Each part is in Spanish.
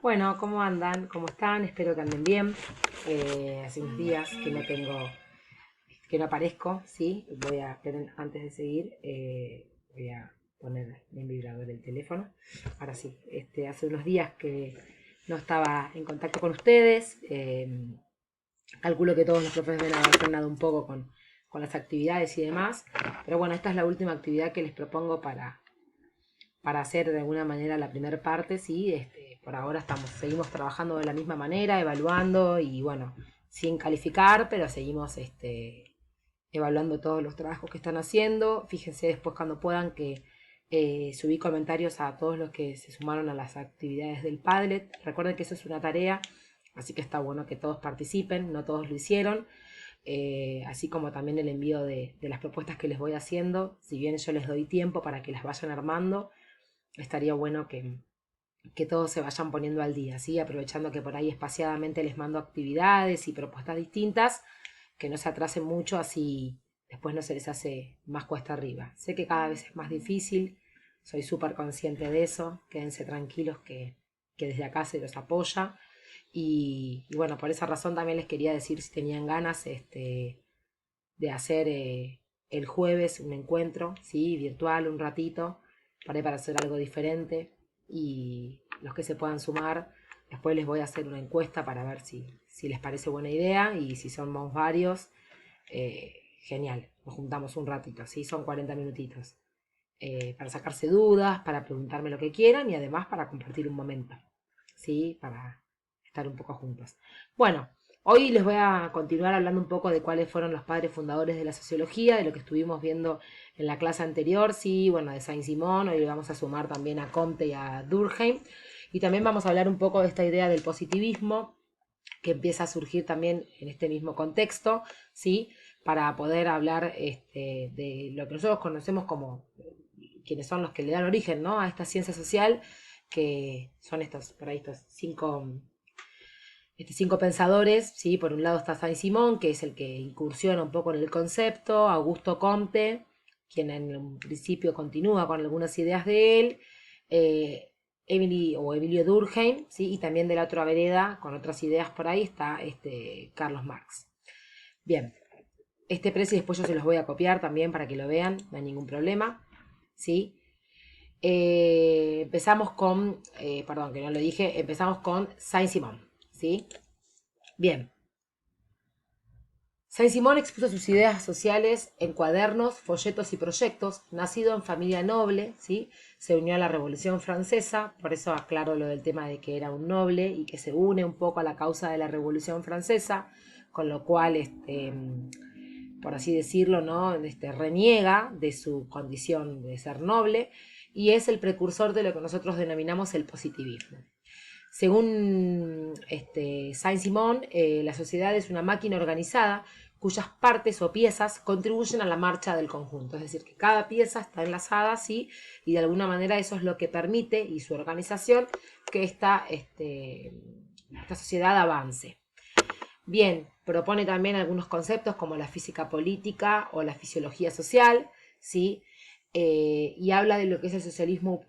Bueno, ¿cómo andan? ¿Cómo están? Espero que anden bien. Hace unos días que que no aparezco, ¿sí? Antes de seguir, voy a poner en vibrador el teléfono. Ahora sí, hace unos días que no estaba en contacto con ustedes. Calculo que todos los profes deben haber frenado un poco con las actividades y demás. Pero bueno, esta es la última actividad que les propongo para hacer de alguna manera la primera parte, sí, por ahora seguimos trabajando de la misma manera, evaluando y bueno, sin calificar, pero seguimos evaluando todos los trabajos que están haciendo. Fíjense después cuando puedan que subí comentarios a todos los que se sumaron a las actividades del Padlet. Recuerden que eso es una tarea, así que está bueno que todos participen, no todos lo hicieron. Así como también el envío de las propuestas que les voy haciendo, si bien yo les doy tiempo para que las vayan armando, estaría bueno que todos se vayan poniendo al día, ¿sí? Aprovechando que por ahí espaciadamente les mando actividades y propuestas distintas, que no se atrasen mucho, así después no se les hace más cuesta arriba. Sé que cada vez es más difícil, soy súper consciente de eso, quédense tranquilos que desde acá se los apoya. Y bueno, por esa razón también les quería decir si tenían ganas de hacer el jueves un encuentro, ¿sí? Virtual, un ratito, para hacer algo diferente. Y los que se puedan sumar, después les voy a hacer una encuesta para ver si les parece buena idea y si somos varios, genial, nos juntamos un ratito, ¿sí? Son 40 minutitos. Para sacarse dudas, para preguntarme lo que quieran y además para compartir un momento, ¿sí? Para estar un poco juntos. Bueno, hoy les voy a continuar hablando un poco de cuáles fueron los padres fundadores de la sociología, de lo que estuvimos viendo en la clase anterior, sí, bueno, de Saint-Simon. Hoy le vamos a sumar también a Comte y a Durkheim. Y también vamos a hablar un poco de esta idea del positivismo, que empieza a surgir también en este mismo contexto, ¿sí? Para poder hablar de lo que nosotros conocemos como quienes son los que le dan origen, ¿no? A esta ciencia social, que son estos cinco pensadores, ¿sí? Por un lado está Saint-Simon, que es el que incursiona un poco en el concepto, Augusto Comte, quien en un principio continúa con algunas ideas de él, Emilio Durkheim, ¿sí? Y también de la otra vereda, con otras ideas por ahí, está Carlos Marx. Bien, este precio después yo se los voy a copiar también para que lo vean, no hay ningún problema, ¿sí? Empezamos con, perdón que no lo dije, empezamos con Saint-Simon, ¿sí? Bien, Saint-Simon expuso sus ideas sociales en cuadernos, folletos y proyectos. Nacido en familia noble, ¿sí? Se unió a la Revolución Francesa, por eso aclaro lo del tema de que era un noble y que se une un poco a la causa de la Revolución Francesa, con lo cual, por así decirlo, ¿no? Reniega de su condición de ser noble y es el precursor de lo que nosotros denominamos el positivismo. Según Saint-Simon, la sociedad es una máquina organizada cuyas partes o piezas contribuyen a la marcha del conjunto. Es decir, que cada pieza está enlazada, ¿sí? Y de alguna manera eso es lo que permite, y su organización, que esta sociedad avance. Bien, propone también algunos conceptos como la física política o la fisiología social, ¿sí? Y habla de lo que es el socialismo,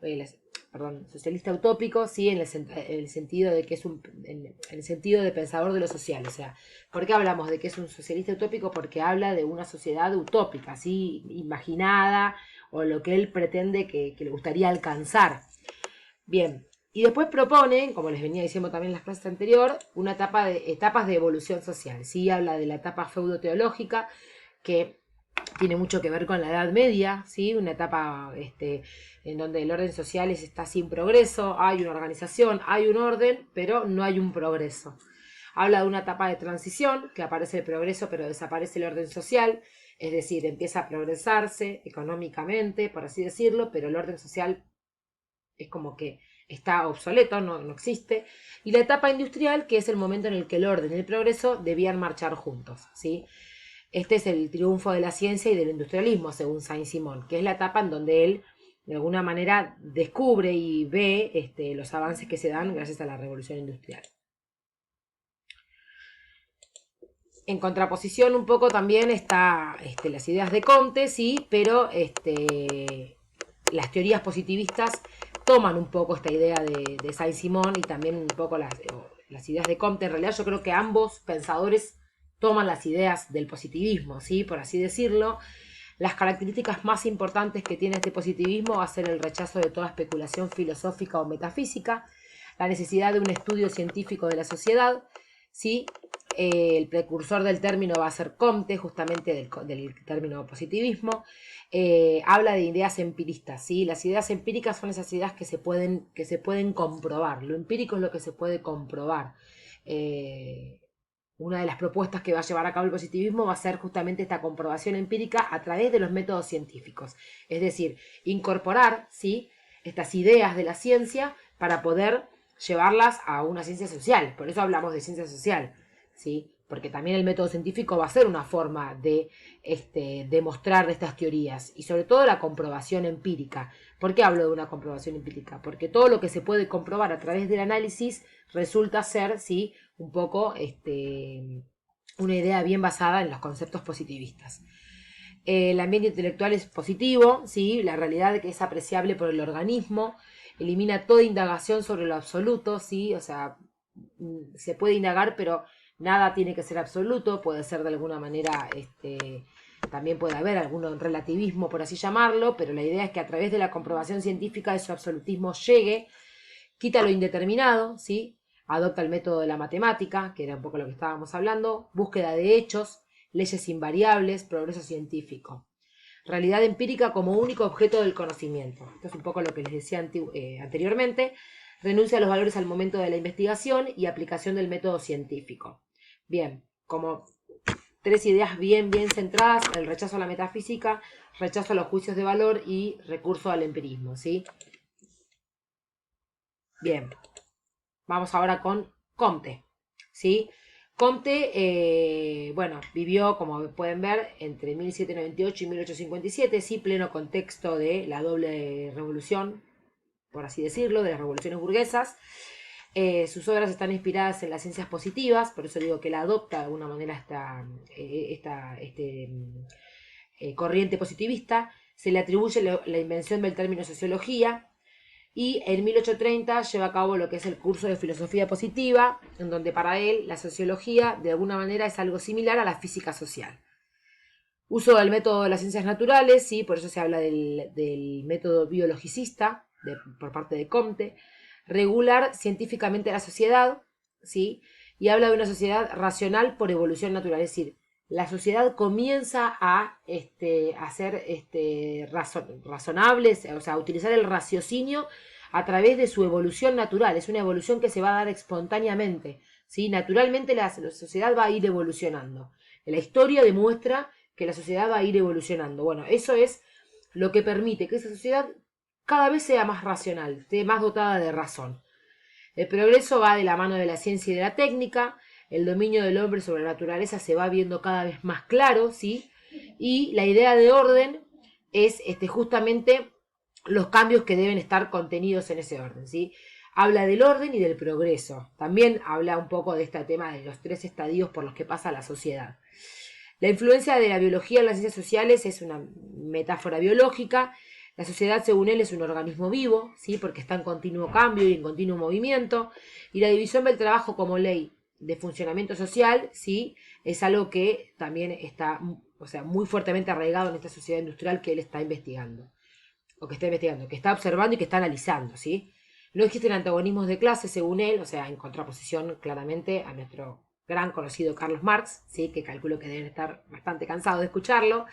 socialista utópico, ¿sí? En el sentido de que es en el sentido de pensador de lo social. O sea, ¿por qué hablamos de que es un socialista utópico? Porque habla de una sociedad utópica, ¿sí? Imaginada, o lo que él pretende que le gustaría alcanzar. Bien, y después proponen, como les venía diciendo también en las clases anteriores, una etapas de evolución social. ¿Sí? Habla de la etapa feudo-teológica, que tiene mucho que ver con la Edad Media, ¿sí? Una etapa en donde el orden social está sin progreso, hay una organización, hay un orden, pero no hay un progreso. Habla de una etapa de transición, que aparece el progreso, pero desaparece el orden social, es decir, empieza a progresarse económicamente, por así decirlo, pero el orden social es como que está obsoleto, no existe. Y la etapa industrial, que es el momento en el que el orden y el progreso debían marchar juntos, ¿sí? Este es el triunfo de la ciencia y del industrialismo, según Saint-Simon, que es la etapa en donde él, de alguna manera, descubre y ve los avances que se dan gracias a la revolución industrial. En contraposición un poco también está las ideas de Comte, sí, pero las teorías positivistas toman un poco esta idea de Saint-Simon y también un poco las ideas de Comte. En realidad yo creo que ambos pensadores toman las ideas del positivismo, ¿sí? Por así decirlo. Las características más importantes que tiene este positivismo va a ser el rechazo de toda especulación filosófica o metafísica, la necesidad de un estudio científico de la sociedad, ¿sí? El precursor del término va a ser Comte, justamente del término positivismo. Habla de ideas empiristas, ¿sí? Las ideas empíricas son esas ideas que se pueden comprobar. Lo empírico es lo que se puede comprobar. Una de las propuestas que va a llevar a cabo el positivismo va a ser justamente esta comprobación empírica a través de los métodos científicos. Es decir, incorporar, ¿sí?, estas ideas de la ciencia para poder llevarlas a una ciencia social. Por eso hablamos de ciencia social, ¿sí? Porque también el método científico va a ser una forma de demostrar estas teorías y sobre todo la comprobación empírica. ¿Por qué hablo de una comprobación empírica? Porque todo lo que se puede comprobar a través del análisis resulta ser, ¿sí?, un poco una idea bien basada en los conceptos positivistas. El ambiente intelectual es positivo, ¿sí? La realidad que es apreciable por el organismo, elimina toda indagación sobre lo absoluto, ¿sí? O sea, se puede indagar, pero nada tiene que ser absoluto, puede ser de alguna manera, también puede haber algún relativismo, por así llamarlo, pero la idea es que a través de la comprobación científica ese absolutismo llegue, quita lo indeterminado, ¿sí? Adopta el método de la matemática, que era un poco lo que estábamos hablando, búsqueda de hechos, leyes invariables, progreso científico. Realidad empírica como único objeto del conocimiento. Esto es un poco lo que les decía anteriormente. Renuncia a los valores al momento de la investigación y aplicación del método científico. Bien, como tres ideas bien centradas: el rechazo a la metafísica, rechazo a los juicios de valor y recurso al empirismo, ¿sí? Bien, vamos ahora con Comte, ¿sí? Comte, bueno, vivió, como pueden ver, entre 1798 y 1857, sí, pleno contexto de la doble revolución, por así decirlo, de las revoluciones burguesas. Sus obras están inspiradas en las ciencias positivas, por eso digo que él adopta de alguna manera esta corriente positivista. Se le atribuye la invención del término sociología, y en 1830 lleva a cabo lo que es el curso de filosofía positiva, en donde para él la sociología de alguna manera es algo similar a la física social. Uso del método de las ciencias naturales, ¿sí? Por eso se habla del método biologicista por parte de Comte. Regular científicamente la sociedad, ¿sí? Y habla de una sociedad racional por evolución natural, es decir, la sociedad comienza a ser razonables, o sea, a utilizar el raciocinio a través de su evolución natural. Es una evolución que se va a dar espontáneamente, ¿sí? Naturalmente la sociedad va a ir evolucionando. La historia demuestra que la sociedad va a ir evolucionando. Bueno, eso es lo que permite que esa sociedad cada vez sea más racional, esté más dotada de razón. El progreso va de la mano de la ciencia y de la técnica. El dominio del hombre sobre la naturaleza se va viendo cada vez más claro, ¿sí? Y la idea de orden es justamente los cambios que deben estar contenidos en ese orden, ¿sí? Habla del orden y del progreso. También habla un poco de este tema de los tres estadios por los que pasa la sociedad. La influencia de la biología en las ciencias sociales es una metáfora biológica. La sociedad, según él, es un organismo vivo, ¿sí? Porque está en continuo cambio y en continuo movimiento. Y la división del trabajo como ley de funcionamiento social, ¿sí?, es algo que también está, o sea, muy fuertemente arraigado en esta sociedad industrial que él está investigando. O que está investigando, que está observando y que está analizando, ¿sí? No existen antagonismos de clase, según él, o sea, en contraposición claramente a nuestro gran conocido Carlos Marx, ¿sí?, que calculo que deben estar bastante cansados de escucharlo.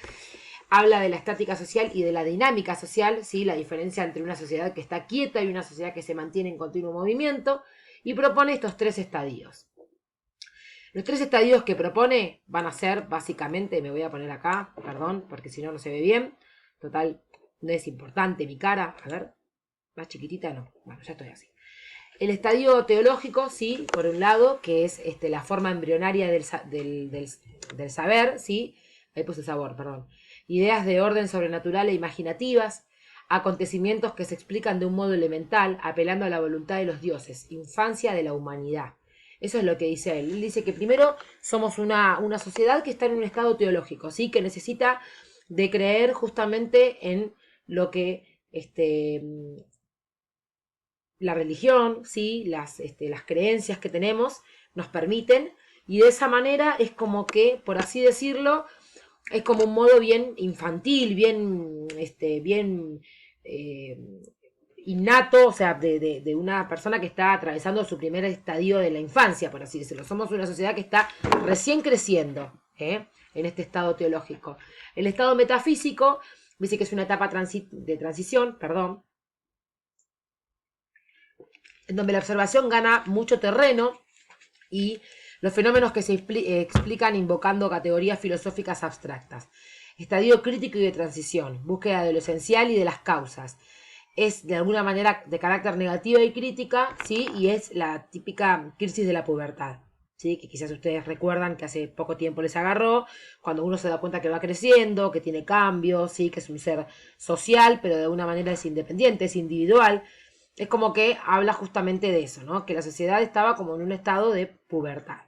Habla de la estática social y de la dinámica social, ¿sí?, la diferencia entre una sociedad que está quieta y una sociedad que se mantiene en continuo movimiento, y propone estos tres estadios. Los tres estadios que propone van a ser, básicamente, me voy a poner acá, perdón, porque si no, no se ve bien. Total, no es importante mi cara. A ver, más chiquitita no. Bueno, ya estoy así. El estadio teológico, sí, por un lado, que es la forma embrionaria del saber, sí. Ahí puse sabor, perdón. Ideas de orden sobrenatural e imaginativas, acontecimientos que se explican de un modo elemental, apelando a la voluntad de los dioses, infancia de la humanidad. Eso es lo que dice él. Él dice que primero somos una sociedad que está en un estado teológico, ¿sí?, que necesita de creer justamente en lo que la religión, ¿sí? Las creencias que tenemos nos permiten, y de esa manera es como que, por así decirlo, es como un modo bien infantil, bien eh, innato, o sea, de una persona que está atravesando su primer estadio de la infancia, por así decirlo. Somos una sociedad que está recién creciendo, en este estado teológico. El estado metafísico dice que es una etapa de transición, perdón, en donde la observación gana mucho terreno y los fenómenos que se explican invocando categorías filosóficas abstractas. Estadio crítico y de transición, búsqueda de lo esencial y de las causas. Es de alguna manera de carácter negativa y crítica, ¿sí? Y es la típica crisis de la pubertad, ¿sí? Que quizás ustedes recuerdan que hace poco tiempo les agarró, cuando uno se da cuenta que va creciendo, que tiene cambios, ¿sí? Que es un ser social, pero de alguna manera es independiente, es individual. Es como que habla justamente de eso, ¿no? Que la sociedad estaba como en un estado de pubertad.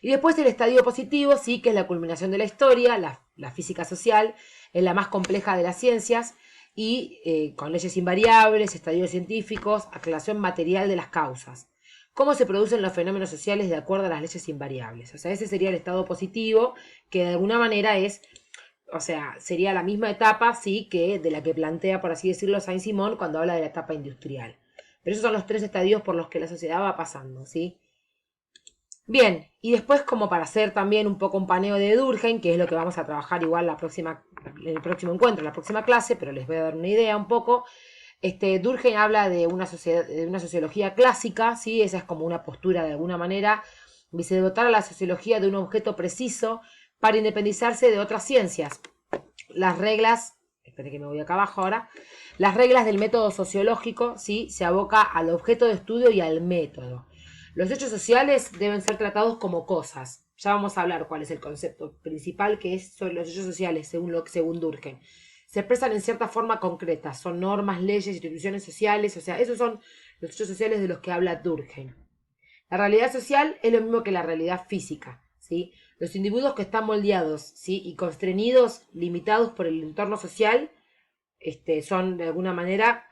Y después el estadio positivo, sí, que es la culminación de la historia, la física social, es la más compleja de las ciencias, y con leyes invariables, estadios científicos, aclaración material de las causas. ¿Cómo se producen los fenómenos sociales de acuerdo a las leyes invariables? O sea, ese sería el estado positivo, que de alguna manera es, o sea, sería la misma etapa, sí, que de la que plantea, por así decirlo, Saint-Simon cuando habla de la etapa industrial. Pero esos son los tres estadios por los que la sociedad va pasando, ¿sí? Bien, y después como para hacer también un poco un paneo de Durkheim, que es lo que vamos a trabajar igual en el próximo encuentro, en la próxima clase, pero les voy a dar una idea un poco. Durkheim habla de una sociedad, de una sociología clásica, ¿sí? Esa es como una postura de alguna manera, dice de dotar a la sociología de un objeto preciso para independizarse de otras ciencias. Las reglas, espere que me voy acá abajo ahora, las reglas del método sociológico, ¿sí? Se aboca al objeto de estudio y al método. Los hechos sociales deben ser tratados como cosas. Ya vamos a hablar cuál es el concepto principal que es sobre los hechos sociales, según Durkheim. Se expresan en cierta forma concreta, son normas, leyes, instituciones sociales, o sea, esos son los hechos sociales de los que habla Durkheim. La realidad social es lo mismo que la realidad física, ¿sí? Los individuos que están moldeados, ¿sí? Y constreñidos, limitados por el entorno social, son de alguna manera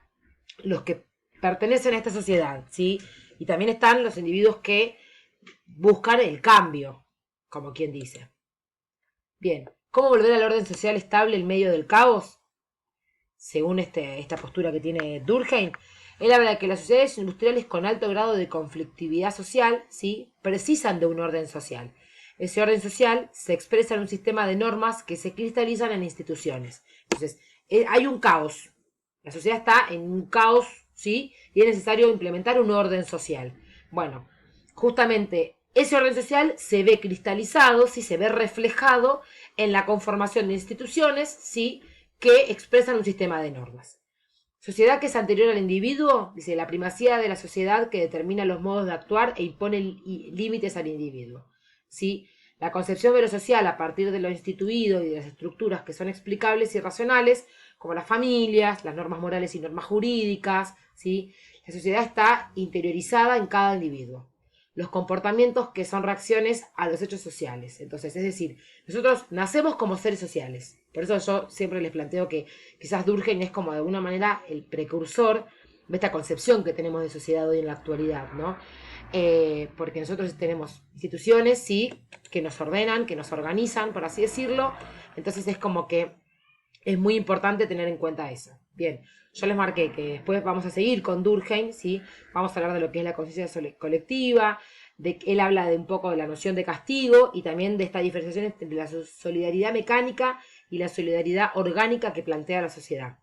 los que pertenecen a esta sociedad, ¿sí? Y también están los individuos que buscan el cambio, como quien dice. Bien, ¿cómo volver al orden social estable en medio del caos? Según esta postura que tiene Durkheim, él habla de que las sociedades industriales con alto grado de conflictividad social, ¿sí? Precisan de un orden social. Ese orden social se expresa en un sistema de normas que se cristalizan en instituciones. Entonces, hay un caos. La sociedad está en un caos, ¿sí? Y es necesario implementar un orden social. Bueno, justamente ese orden social se ve cristalizado, ¿sí? Se ve reflejado en la conformación de instituciones, ¿sí? Que expresan un sistema de normas. Sociedad que es anterior al individuo, dice, la primacía de la sociedad que determina los modos de actuar e impone límites al individuo. ¿Sí? La concepción de lo social a partir de lo instituido y de las estructuras que son explicables y racionales, como las familias, las normas morales y normas jurídicas, ¿sí? La sociedad está interiorizada en cada individuo. Los comportamientos que son reacciones a los hechos sociales. Entonces, es decir, nosotros nacemos como seres sociales. Por eso yo siempre les planteo que quizás Durkheim es como de alguna manera el precursor de esta concepción que tenemos de sociedad hoy en la actualidad, ¿no? Porque nosotros tenemos instituciones, sí, que nos ordenan, que nos organizan, por así decirlo. Entonces es como que es muy importante tener en cuenta eso. Bien, yo les marqué que después vamos a seguir con Durkheim, ¿sí? Vamos a hablar de lo que es la conciencia colectiva, de que él habla de un poco de la noción de castigo y también de esta diferenciación entre la solidaridad mecánica y la solidaridad orgánica que plantea la sociedad.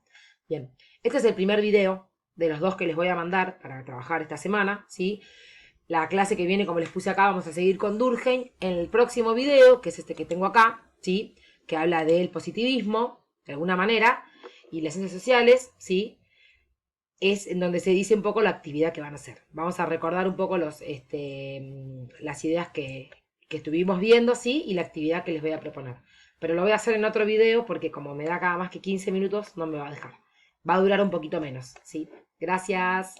Bien, este es el primer video de los dos que les voy a mandar para trabajar esta semana, ¿sí? La clase que viene, como les puse acá, vamos a seguir con Durkheim. En el próximo video, que es este que tengo acá, ¿sí? Que habla del positivismo, de alguna manera, y las ciencias sociales, ¿sí? Es en donde se dice un poco la actividad que van a hacer. Vamos a recordar un poco las ideas que estuvimos viendo, ¿sí? Y la actividad que les voy a proponer. Pero lo voy a hacer en otro video porque como me da cada más que 15 minutos, no me va a dejar. Va a durar un poquito menos, ¿sí? Gracias.